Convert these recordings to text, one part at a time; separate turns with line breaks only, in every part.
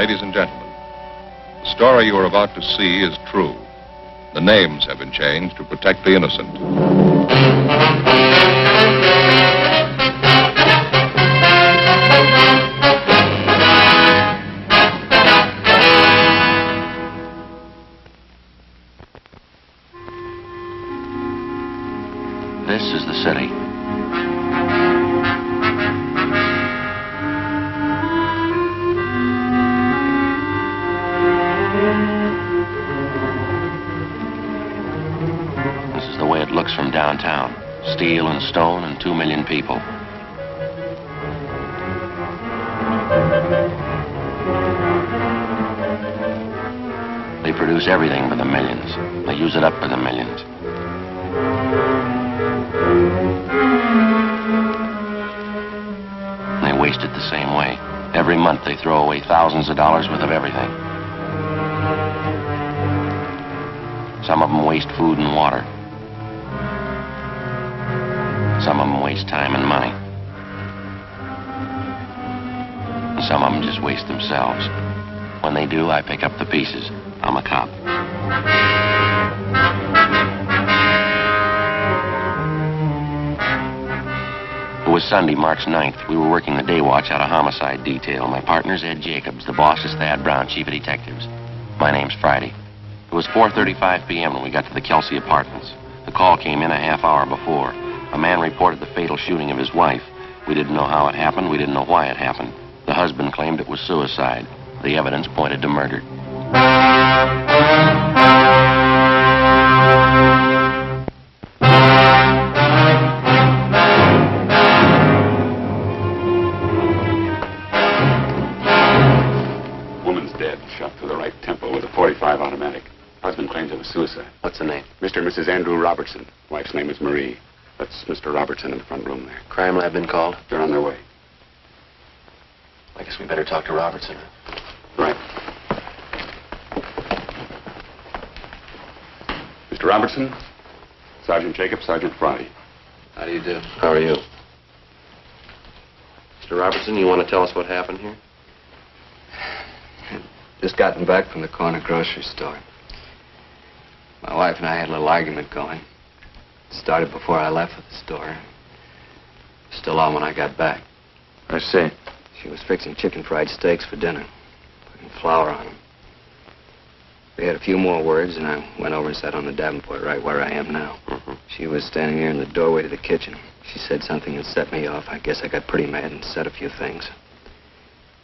ladies and gentlemen, the story you are about to see is true. The names have been changed to protect the innocent.
This is the city. This is the way it looks from downtown. Steel and stone and 2 million people. They produce everything for the millions. They use it up for the millions. They waste it the same way. Every month they throw away thousands of dollars worth of everything. Some of them waste food and water. Some of them waste time and money. And some of them just waste themselves. When they do, I pick up the pieces. I'm a cop. It was Sunday, March 9th. We were working the day watch out of homicide detail. My partner's Ed Jacobs. The boss is Thad Brown, chief of detectives. My name's Friday. It was 4:35 p.m. when we got to the Kelsey apartments. The call came in a half hour before. A man reported the fatal shooting of his wife. We didn't know how it happened. We didn't know why it happened. The husband claimed it was suicide. The evidence pointed to murder.
Woman's dead, shot through the right temple with a .45 automatic. Husband claims it was suicide.
What's the name?
Mr. and Mrs. Andrew Robertson. Wife's name is Marie. That's Mr. Robertson in the front room there.
Crime lab been called?
They're on their way.
I guess we better talk to Robertson.
Right. Mr. Robertson, Sergeant Jacob, Sergeant Friday.
How do you do? How are you? Mr. Robertson, you want to tell us what happened here?
Just gotten back from the corner grocery store. My wife and I had a little argument going. It started before I left for the store. Still on when I got back.
I see.
She was fixing chicken fried steaks for dinner, putting flour on them. We had a few more words, and I went over and sat on the Davenport right where I am now. She was standing here in the doorway to the kitchen. She said something that set me off. I guess I got pretty mad and said a few things.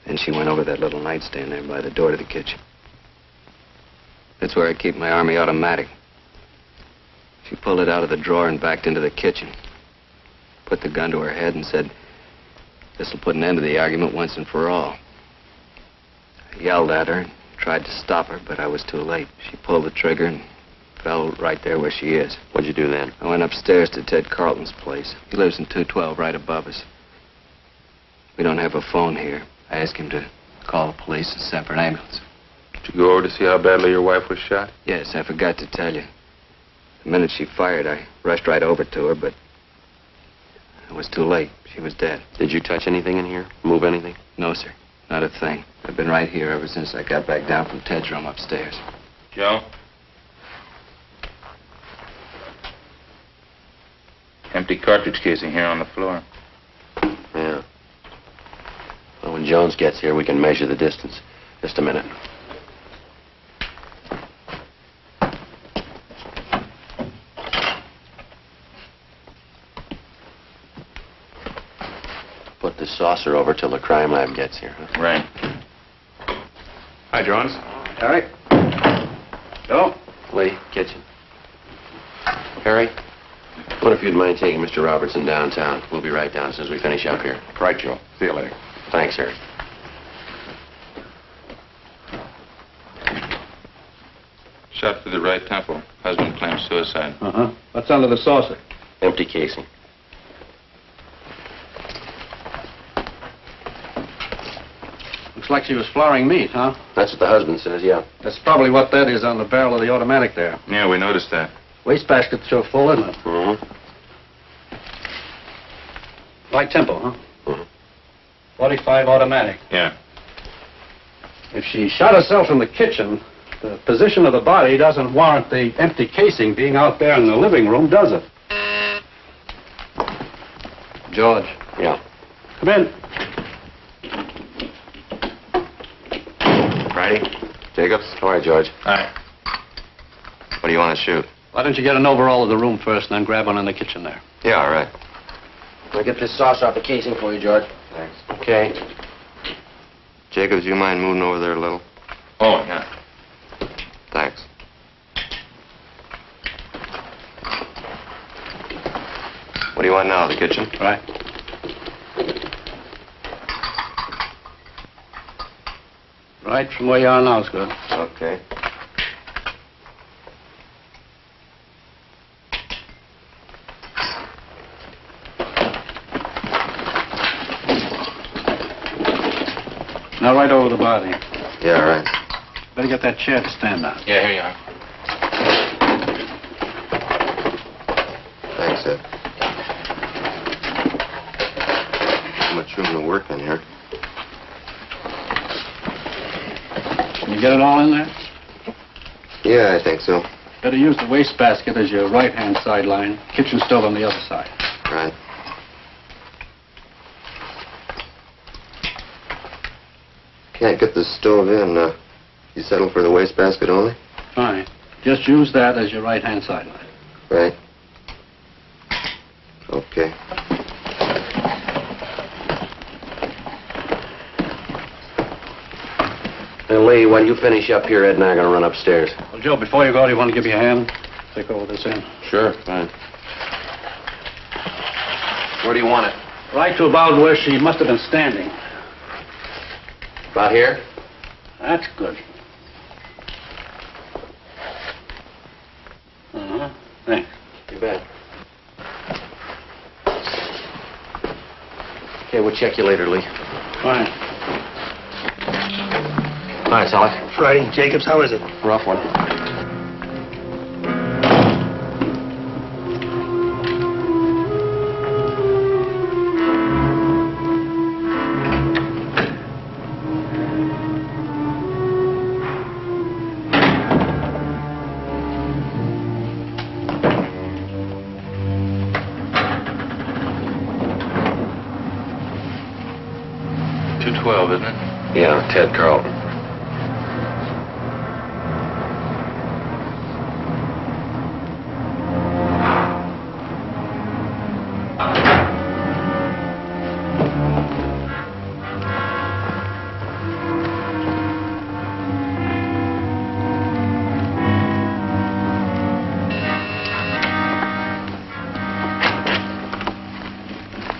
Then she went over that little nightstand there by the door to the kitchen. That's where I keep my Army automatic. She pulled it out of the drawer and backed into the kitchen. Put the gun to her head and said, "This'll put an end to the argument once and for all." I yelled at her and tried to stop her, but I was too late. She pulled the trigger and fell right there where she is.
What'd you do then?
I went upstairs to Ted Carlton's place. He lives in 212 right above us. We don't have a phone here. I asked him to call the police and send for an ambulance.
Did you go over to see how badly your wife was shot?
Yes, I forgot to tell you. The minute she fired, I rushed right over to her, but it was too late. She was dead.
Did you touch anything in here? Move anything?
No, sir. Not a thing. I've been right here ever since I got back down from Ted's room upstairs.
Joe? Empty cartridge casing here on the floor.
Yeah. Well, when Jones gets here, we can measure the distance. Just a minute. Put the saucer over till the crime lab gets here. Huh?
Right.
Hi, Jones.
All right.
Joe?
Lee, kitchen. Harry, I wonder if you'd mind taking Mr. Robertson downtown. We'll be right down as soon as we finish up here.
Right, Joe. See you later.
Thanks, Harry.
Shot through the right temple. Husband claims suicide.
Uh-huh. What's under the saucer?
Empty casing.
Looks like she was flouring meat, huh?
That's what the husband says, yeah.
That's probably what that is on the barrel of the automatic there.
Yeah, we noticed that.
Wastebasket's so full, isn't it?
Mm-hmm.
Right tempo, huh?
Mm-hmm.
45 automatic.
Yeah.
If she shot herself in the kitchen, the position of the body doesn't warrant the empty casing being out there in the living room, does it? George.
Yeah.
Come in.
Friday? Jacobs? All right, George.
All right.
What do you want to shoot?
Why don't you get an overall of the room first and then grab one in the kitchen there?
Yeah, all right.
I'll get this saucer off the casing for you, George.
Thanks.
Okay.
Jacobs, you mind moving over there a little?
Oh, yeah.
Thanks. What do you want now, the kitchen?
Right. Right from where you are now is good.
Okay.
Now right over the body.
Yeah, all right.
Better get that chair to stand on.
Yeah, here you are.
Thanks, Ed. Too much room to work in here.
Can you get it all in there?
Yeah, I think so.
Better use the wastebasket as your right-hand sideline. Kitchen stove on the other side.
Right. Can't get the stove in. You settle for the wastebasket only?
Fine. Just use that as your right-hand sideline.
Right. Okay.
Hey, Lee, while you finish up here, Ed and I are going to run upstairs.
Well, Joe, before you go, do you want to give me a hand? Take over this end.
Sure, fine. Where do you want it?
Right to about where she must have been standing.
About here?
That's good. Uh-huh. Thanks.
You bet. Okay, we'll check you later, Lee.
Fine.
Hi, Sally.
Friday, Jacobs, how is it?
Rough one.
Isn't it?
Yeah, Ted Carlton.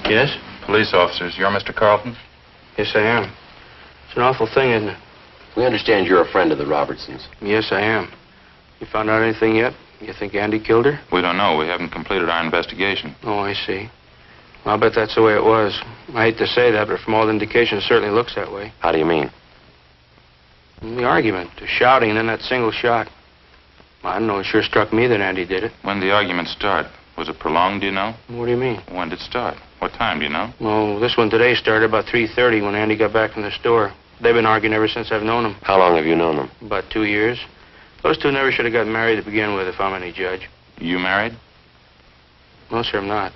Yes?
Police officers, you're Mr. Carlton?
Yes, I am. It's an awful thing, isn't it?
We understand you're a friend of the Robertsons.
Yes, I am. You found out anything yet? You think Andy killed her?
We don't know. We haven't completed our investigation.
Oh, I see. Well, I'll bet that's the way it was. I hate to say that, but from all indications, it certainly looks that way.
How do you mean?
The argument, the shouting, and then that single shot. I don't know. It sure struck me that Andy did it.
When did the argument start? Was it prolonged, do you know?
What do you mean?
When did it start? What time, do you know?
Well, this one today started about 3:30 when Andy got back from the store. They've been arguing ever since I've known them.
How long have you known them?
About 2 years. Those two never should have gotten married to begin with, if I'm any judge.
You married?
No, sir, I'm not.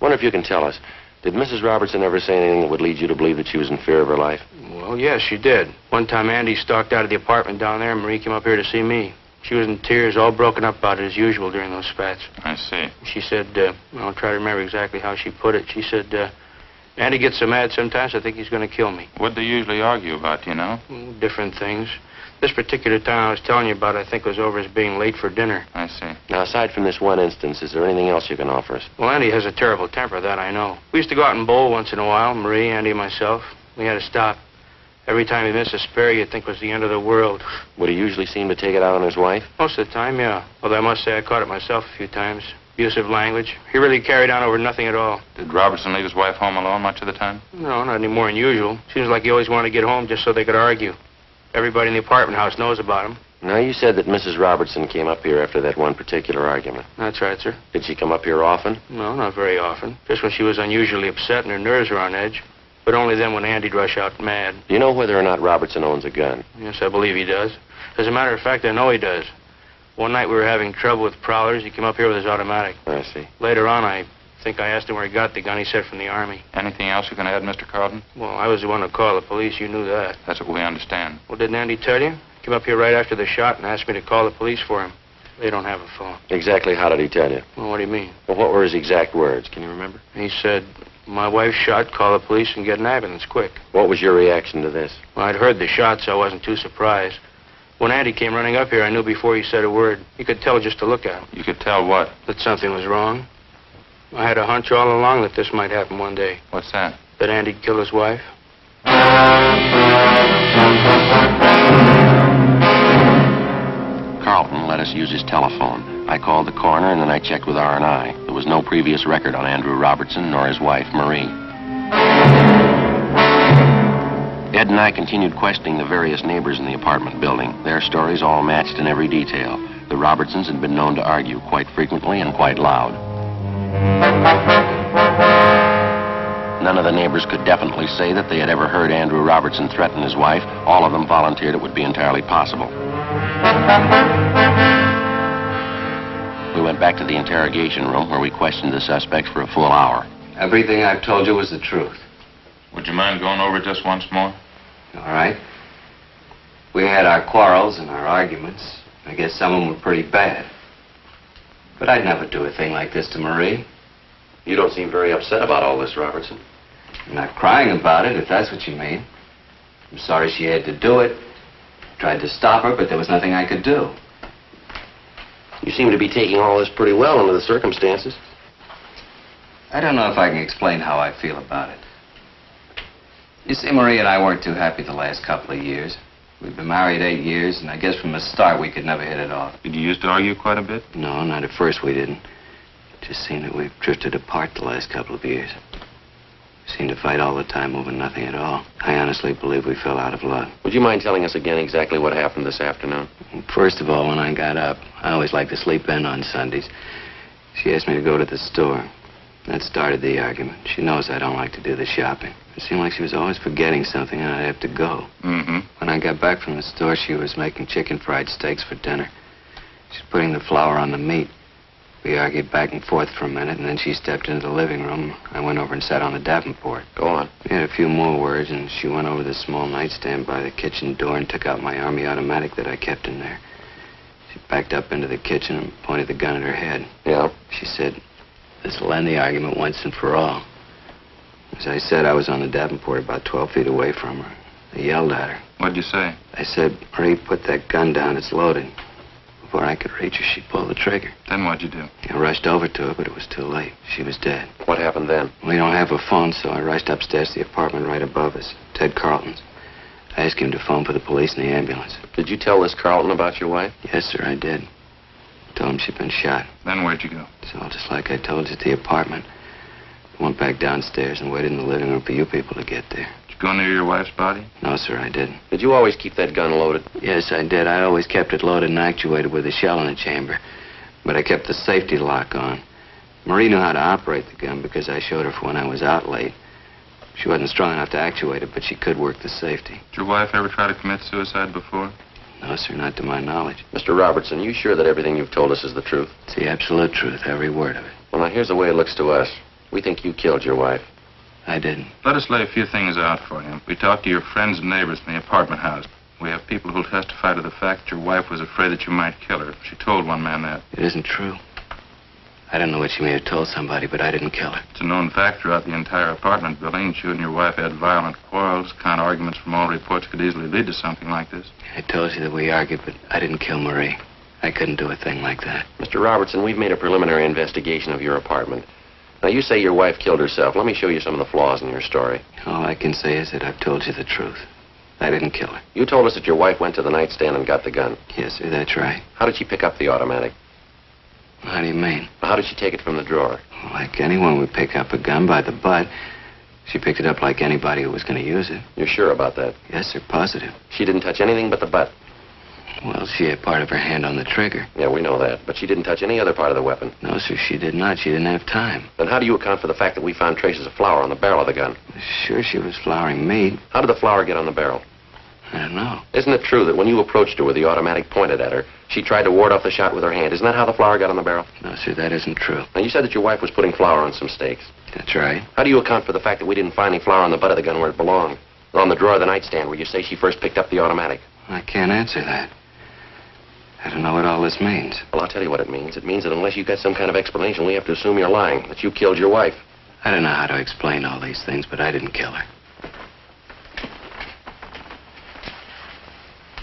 Wonder if you can tell us. Did Mrs. Robertson ever say anything that would lead you to believe that she was in fear of her life?
Well, yes, she did. One time Andy stalked out of the apartment down there, and Marie came up here to see me. She was in tears, all broken up about it as usual during those spats.
I see.
She said, I'll try to remember exactly how she put it. She said, Andy gets so mad sometimes I think he's going to kill me.
What do they usually argue about, do you know?
Different things. This particular time I was telling you about, I think, was over his being late for dinner.
I see.
Now, aside from this one instance, is there anything else you can offer us?
Well, Andy has a terrible temper, that I know. We used to go out and bowl once in a while, Marie, Andy, and myself. We had to stop. Every time he missed a spare, you'd think it was the end of the world.
Would he usually seem to take it out on his wife?
Most of the time, yeah. Although I must say I caught it myself a few times. Abusive language. He really carried on over nothing at all.
Did Robertson leave his wife home alone much of the time?
No, not any more than usual. Seems like he always wanted to get home just so they could argue. Everybody in the apartment house knows about him.
Now, you said that Mrs. Robertson came up here after that one particular argument.
That's right, sir.
Did she come up here often?
No, not very often. Just when she was unusually upset and her nerves were on edge. but only then when Andy'd rush out mad.
Do you know whether or not Robertson owns a gun?
Yes, I believe he does. As a matter of fact, I know he does. One night we were having trouble with prowlers. He came up here with his automatic.
I see.
Later on, I think I asked him where he got the gun. He said from the Army.
Anything else you can add, Mr. Carlton?
Well, I was the one who called the police. You knew that.
That's what we understand.
Well, didn't Andy tell you? He came up here right after the shot and asked me to call the police for him. They don't have a phone.
Exactly how did he tell you?
Well, what do you mean?
Well, what were his exact words? Can you remember?
He said, my wife's shot, call the police and get an ambulance quick.
What was your reaction to this?
Well, I'd heard the shot, so I wasn't too surprised. When Andy came running up here, I knew before he said a word. You could tell just to look at him.
You could tell what?
That something was wrong. I had a hunch all along that this might happen one day.
What's that?
That Andy'd kill his wife.
Carlton let us use his telephone. I called the coroner, and then I checked with R&I. There was no previous record on Andrew Robertson nor his wife, Marie. Ed and I continued questioning the various neighbors in the apartment building. Their stories all matched in every detail. The Robertsons had been known to argue quite frequently and quite loud. None of the neighbors could definitely say that they had ever heard Andrew Robertson threaten his wife. All of them volunteered it would be entirely possible. We went back to the interrogation room where we questioned the suspects for a full hour.
Everything I've told you was the truth.
Would you mind going over it just once more?
All right. We had our quarrels and our arguments. I guess some of them were pretty bad. But I'd never do a thing like this to Marie.
You don't seem very upset about all this, Robertson.
I'm not crying about it, if that's what you mean. I'm sorry she had to do it. Tried to stop her, but there was nothing I could do.
You seem to be taking all this pretty well under the circumstances.
I don't know if I can explain how I feel about it. You see, Marie and I weren't too happy the last couple of years. We've been married 8 years, and I guess from the start we could never hit it off.
Did you used to argue quite a bit?
No, not at first we didn't. Just seemed that we've drifted apart the last couple of years. We seemed to fight all the time over nothing at all. I honestly believe we fell out of love.
Would you mind telling us again exactly what happened this afternoon?
First of all, when I got up, I always like to sleep in on Sundays. She asked me to go to the store. That started the argument. She knows I don't like to do the shopping. It seemed like she was always forgetting something and I'd have to go.
Mm-hmm.
When I got back from the store, she was making chicken fried steaks for dinner. She's putting the flour on the meat. We argued back and forth for a minute, and then she stepped into the living room. I went over and sat on the davenport.
Go on.
We had a few more words, and she went over to the small nightstand by the kitchen door and took out my Army automatic that I kept in there. She backed up into the kitchen and pointed the gun at her head.
Yeah?
She said, "This'll end the argument once and for all." As I said, I was on the davenport about 12 feet away from her. I yelled at her.
What'd you say?
I said, "Marie, put that gun down. It's loaded." Before I could reach her, she pulled the trigger.
Then what'd you do?
I rushed over to her, but it was too late. She was dead.
What happened then?
We don't have a phone, so I rushed upstairs to the apartment right above us, Ted Carlton's. I asked him to phone for the police and the ambulance.
Did you tell this Carlton about your wife?
Yes, sir, I did. Told him she'd been shot.
Then where'd you go?
So just like I told you at the apartment. I went back downstairs and waited in the living room for you people to get there.
Did you go near your wife's body?
No, sir, I didn't.
Did you always keep that gun loaded?
Yes, I did. I always kept it loaded and actuated with a shell in the chamber. But I kept the safety lock on. Marie knew how to operate the gun because I showed her for when I was out late. She wasn't strong enough to actuate it, but she could work the safety.
Did your wife ever try to commit suicide before?
No, sir, not to my knowledge.
Mr. Robertson, you sure that everything you've told us is the truth?
It's the absolute truth, every word of it.
Well, now, here's the way it looks to us. We think you killed your wife.
I didn't.
Let us lay a few things out for you. We talked to your friends and neighbors in the apartment house. We have people who'll testify to the fact that your wife was afraid that you might kill her. She told one man that.
It isn't true. I don't know what she may have told somebody, but I didn't kill her.
It's a known fact throughout the entire apartment building that you and your wife had violent quarrels. Kind of arguments from all reports could easily lead to something like this.
I told you that we argued, but I didn't kill Marie. I couldn't do a thing like that.
Mr. Robertson, we've made a preliminary investigation of your apartment. Now, you say your wife killed herself. Let me show you some of the flaws in your story.
All I can say is that I've told you the truth. I didn't kill her.
You told us that your wife went to the nightstand and got the gun.
Yes, sir, that's right.
How did she pick up the automatic?
How do you mean?
How did she take it from the drawer?
Like anyone would pick up a gun by the butt. She picked it up like anybody who was going to use it.
You're sure about that?
Yes, sir, positive.
She didn't touch anything but the butt.
Well, she had part of her hand on the trigger.
Yeah, we know that. But she didn't touch any other part of the weapon.
No, sir, she did not. She didn't have time.
Then how do you account for the fact that we found traces of flour on the barrel of the gun?
Sure, she was flouring meat.
How did the flour get on the barrel?
I don't know.
Isn't it true that when you approached her with the automatic pointed at her, she tried to ward off the shot with her hand? Isn't that how the flour got on the barrel?
No, sir, that isn't true.
Now, you said that your wife was putting flour on some steaks.
That's right.
How do you account for the fact that we didn't find any flour on the butt of the gun where it belonged? Or on the drawer of the nightstand where you say she first picked up the automatic?
I can't answer that. I don't know what all this means.
Well, I'll tell you what it means. It means that unless you've got some kind of explanation, we have to assume you're lying, that you killed your wife.
I don't know how to explain all these things, but I didn't kill her.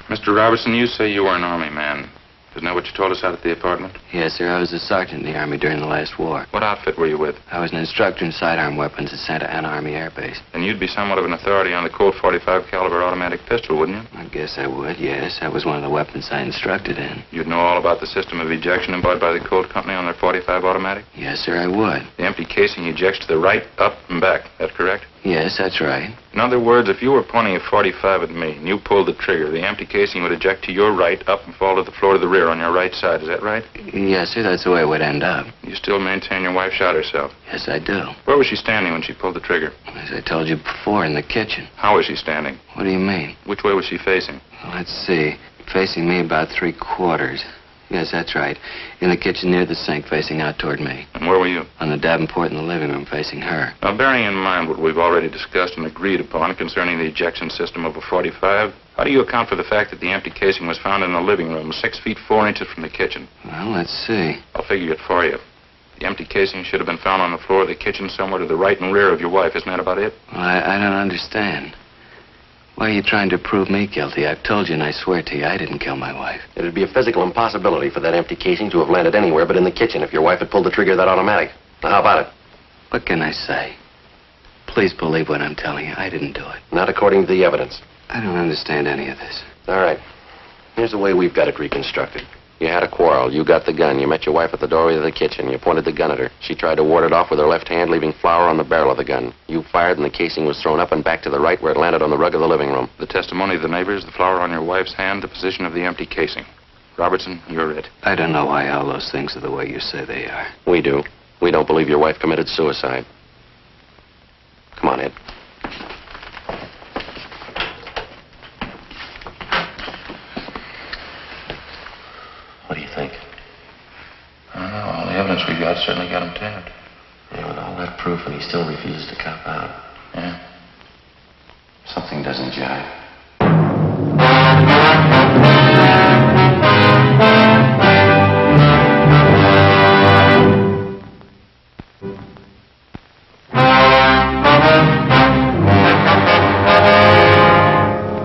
Mr. Robertson, you say you were an Army man. Isn't that what you told us out at the apartment?
Yes, sir. I was a sergeant in the Army during the last war.
What outfit were you with?
I was an instructor in sidearm weapons at Santa Ana Army Air Base.
Then you'd be somewhat of an authority on the Colt 45 caliber automatic pistol, wouldn't you?
I guess I would, yes. That was one of the weapons I instructed in.
You'd know all about the system of ejection employed by the Colt Company on their 45 automatic?
Yes, sir, I would.
The empty casing ejects to the right, up, and back. That correct?
Yes, that's right.
In other words, if you were pointing a 45 at me and you pulled the trigger, the empty casing would eject to your right, up, and fall to the floor to the rear on your right side. Is that right?
Yes, sir, that's the way it would end up.
You still maintain your wife shot herself?
Yes, I do.
Where was she standing when she pulled the trigger?
As I told you before, in the kitchen.
How was she standing?
What do you mean?
Which way was she facing?
Well, let's see. Facing me about 3/4. Yes, that's right. In the kitchen near the sink, facing out toward me.
And where were you?
On the Davenport in the living room, facing her.
Now, bearing in mind what we've already discussed and agreed upon concerning the ejection system of a 45, how do you account for the fact that the empty casing was found in the living room, 6 feet 4 inches from the kitchen?
Well, let's see.
I'll figure it for you. The empty casing should have been found on the floor of the kitchen somewhere to the right and rear of your wife. Isn't that about it?
Well, I don't understand. Why are you trying to prove me guilty? I've told you and I swear to you I didn't kill my wife.
It'd be a physical impossibility for that empty casing to have landed anywhere but in the kitchen if your wife had pulled the trigger of that automatic. Now, how about it?
What can I say? Please believe what I'm telling you. I didn't do it.
Not according to the evidence.
I don't understand any of this.
All right. Here's the way we've got it reconstructed. You had a quarrel. You got the gun. You met your wife at the doorway of the kitchen. You pointed the gun at her. She tried to ward it off with her left hand, leaving flour on the barrel of the gun. You fired, and the casing was thrown up and back to the right, where it landed on the rug of the living room.
The testimony of the neighbors, the flour on your wife's hand, the position of the empty casing. Robertson, you're it.
I don't know why all those things are the way you say they are.
We do. We don't believe your wife committed suicide. Come on, Ed. What do you think?
I don't know. All the evidence we got certainly got him tapped.
Yeah, with all that proof, and he still refuses to cop out.
Yeah.
Something doesn't jive.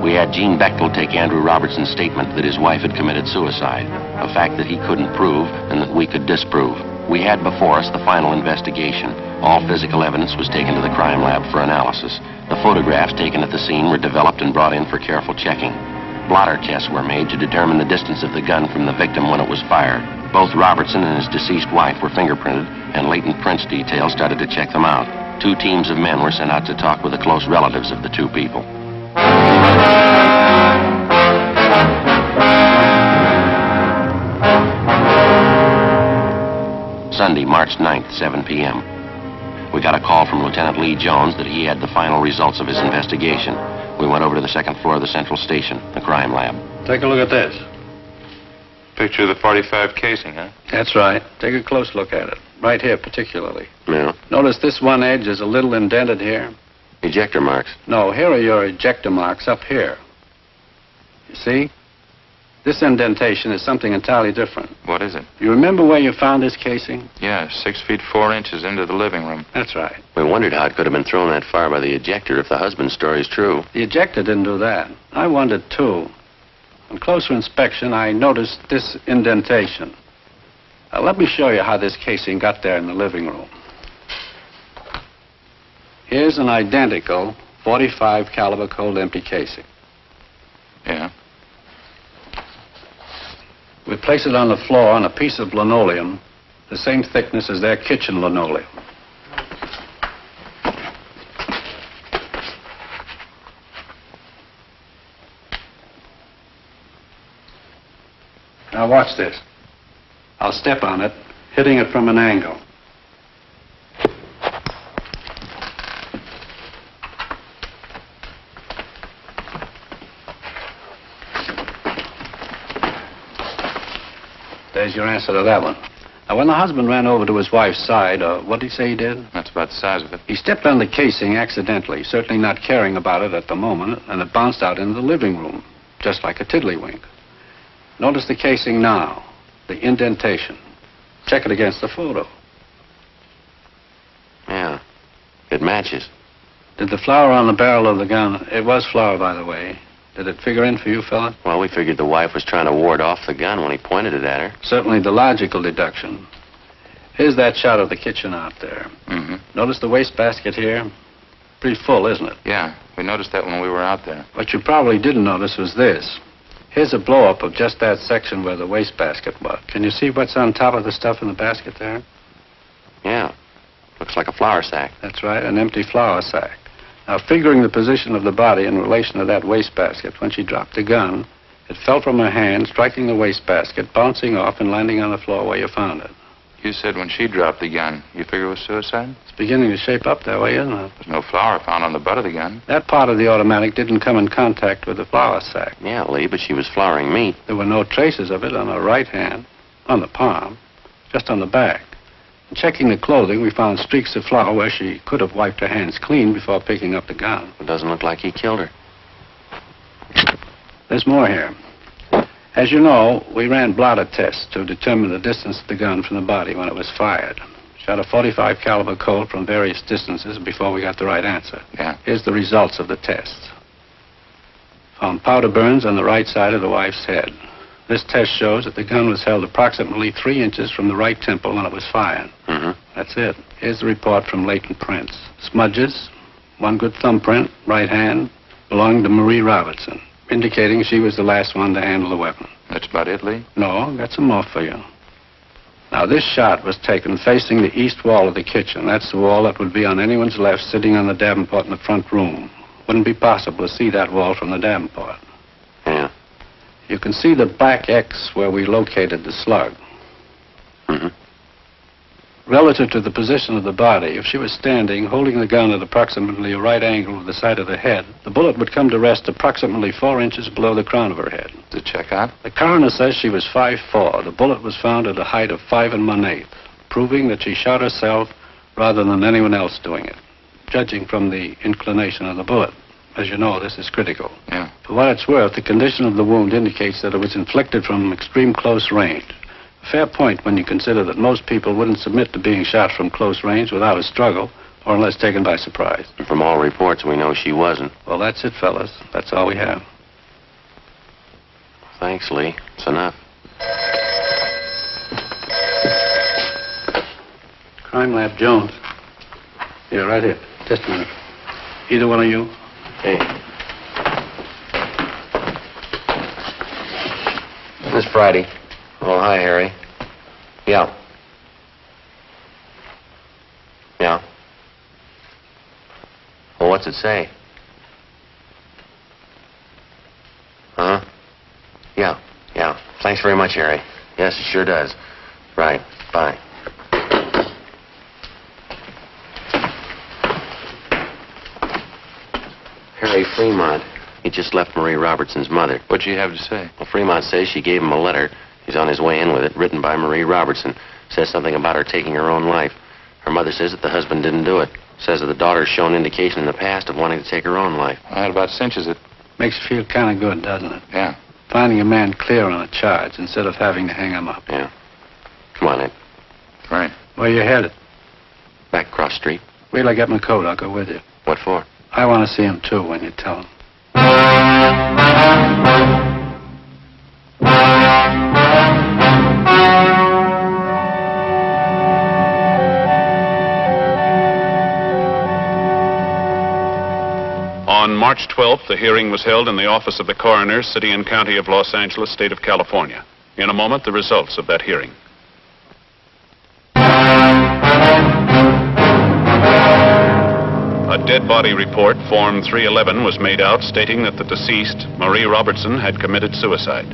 We had Gene Bechtel take Andrew Robertson's statement that his wife had committed suicide, a fact that he couldn't prove and that we could disprove. We had before us the final investigation. All physical evidence was taken to the crime lab for analysis. The photographs taken at the scene were developed and brought in for careful checking. Blotter tests were made to determine the distance of the gun from the victim when it was fired. Both Robertson and his deceased wife were fingerprinted, and latent prints details started to check them out. 2 teams of men were sent out to talk with the close relatives of the 2 people. Sunday, March 9th, 7 p.m. We got a call from Lieutenant Lee Jones that he had the final results of his investigation. We went over to the 2nd floor of the central station, the crime lab.
Take a look at this.
Picture of the 45 casing, huh?
That's right. Take a close look at it. Right here, particularly.
Yeah.
Notice this one edge is a little indented here.
Ejector marks.
No, here are your ejector marks up here. You see? This indentation is something entirely different.
What is it?
You remember where you found this casing?
Yeah, 6 feet 4 inches into the living room.
That's right.
We wondered how it could have been thrown that far by the ejector if the husband's story is true.
The ejector didn't do that. I wondered, too. On closer inspection, I noticed this indentation. Now, let me show you how this casing got there in the living room. Here's an identical 45 caliber cold empty casing.
Yeah.
We place it on the floor on a piece of linoleum, the same thickness as their kitchen linoleum. Now watch this. I'll step on it, hitting it from an angle. There's your answer to that one. Now, when the husband ran over to his wife's side, what did he say he did?
That's about the size of it.
He stepped on the casing accidentally, certainly not caring about it at the moment, and it bounced out into the living room, just like a tiddlywink. Notice the casing now, the indentation. Check it against the photo.
Yeah, it matches.
Did the flower on the barrel of the gun, it was flour, by the way, did it figure in for you, fella?
Well, we figured the wife was trying to ward off the gun when he pointed it at her.
Certainly the logical deduction. Here's that shot of the kitchen out there.
Mm-hmm.
Notice the wastebasket here? Pretty full, isn't it?
Yeah, we noticed that when we were out there.
What you probably didn't notice was this. Here's a blow-up of just that section where the wastebasket was. Can you see what's on top of the stuff in the basket there?
Yeah, looks like a flour sack.
That's right, an empty flour sack. Now, figuring the position of the body in relation to that wastebasket, when she dropped the gun, it fell from her hand, striking the wastebasket, bouncing off and landing on the floor where you found it.
You said when she dropped the gun, you figure it was suicide?
It's beginning to shape up that way, isn't it?
There's no flour found on the butt of the gun.
That part of the automatic didn't come in contact with the flour sack.
Yeah, Lee, but she was flouring meat.
There were no traces of it on her right hand, on the palm, just on the back. In checking the clothing, we found streaks of flour where she could have wiped her hands clean before picking up the gun.
It doesn't look like he killed her.
There's more here. As you know, we ran blotter tests to determine the distance of the gun from the body when it was fired. Shot a .45 caliber Colt from various distances before we got the right answer.
Yeah.
Here's the results of the tests. Found powder burns on the right side of the wife's head. This test shows that the gun was held approximately 3 inches from the right temple when it was fired.
Mm-hmm.
That's it. Here's the report from latent prints. Smudges, one good thumbprint, right hand, belonged to Marie Robertson, indicating she was the last one to handle the weapon.
That's about it, Lee?
No, got some more for you. Now, this shot was taken facing the east wall of the kitchen. That's the wall that would be on anyone's left sitting on the Davenport in the front room. Wouldn't be possible to see that wall from the Davenport.
Yeah.
You can see the back X where we located the slug.
Mm-hmm.
Relative to the position of the body, if she was standing, holding the gun at approximately a right angle with the side of the head, the bullet would come to rest approximately 4 inches below the crown of her head.
Does it check out?
The coroner says she was 5'4". The bullet was found at a height of 5 1/8", proving that she shot herself rather than anyone else doing it, judging from the inclination of the bullet. As you know, this is critical.
Yeah.
For what it's worth, the condition of the wound indicates that it was inflicted from extreme close range. A fair point when you consider that most people wouldn't submit to being shot from close range without a struggle or unless taken by surprise.
And from all reports, we know she wasn't.
Well, that's it, fellas. That's all we have.
Thanks, Lee. It's enough.
Crime Lab Jones. Here, right here. Just a minute. Either one of you?
Hey. This Friday. Oh, hi, Harry. Yeah. Yeah. Well, what's it say? Huh? Yeah, yeah. Thanks very much, Harry. Yes, it sure does. Right. Bye. Harry Fremont. He just left Marie Robertson's mother.
What'd she have to say?
Well, Fremont says she gave him a letter. He's on his way in with it, written by Marie Robertson. Says something about her taking her own life. Her mother says that the husband didn't do it. Says that the daughter's shown indication in the past of wanting to take her own life.
Well, that about cinches it.
Makes you feel kind of good, doesn't it?
Yeah.
Finding a man clear on a charge instead of having to hang him up.
Yeah. Come on, Ed.
Right.
Where you headed?
Back cross street.
Wait till I get my coat. I'll go with you.
What for?
I want to see him, too, when you tell him.
On March 12th, the hearing was held in the office of the coroner, City and County of Los Angeles, State of California. In a moment, the results of that hearing. A dead body report, Form 311, was made out stating that the deceased, Marie Robertson, had committed suicide.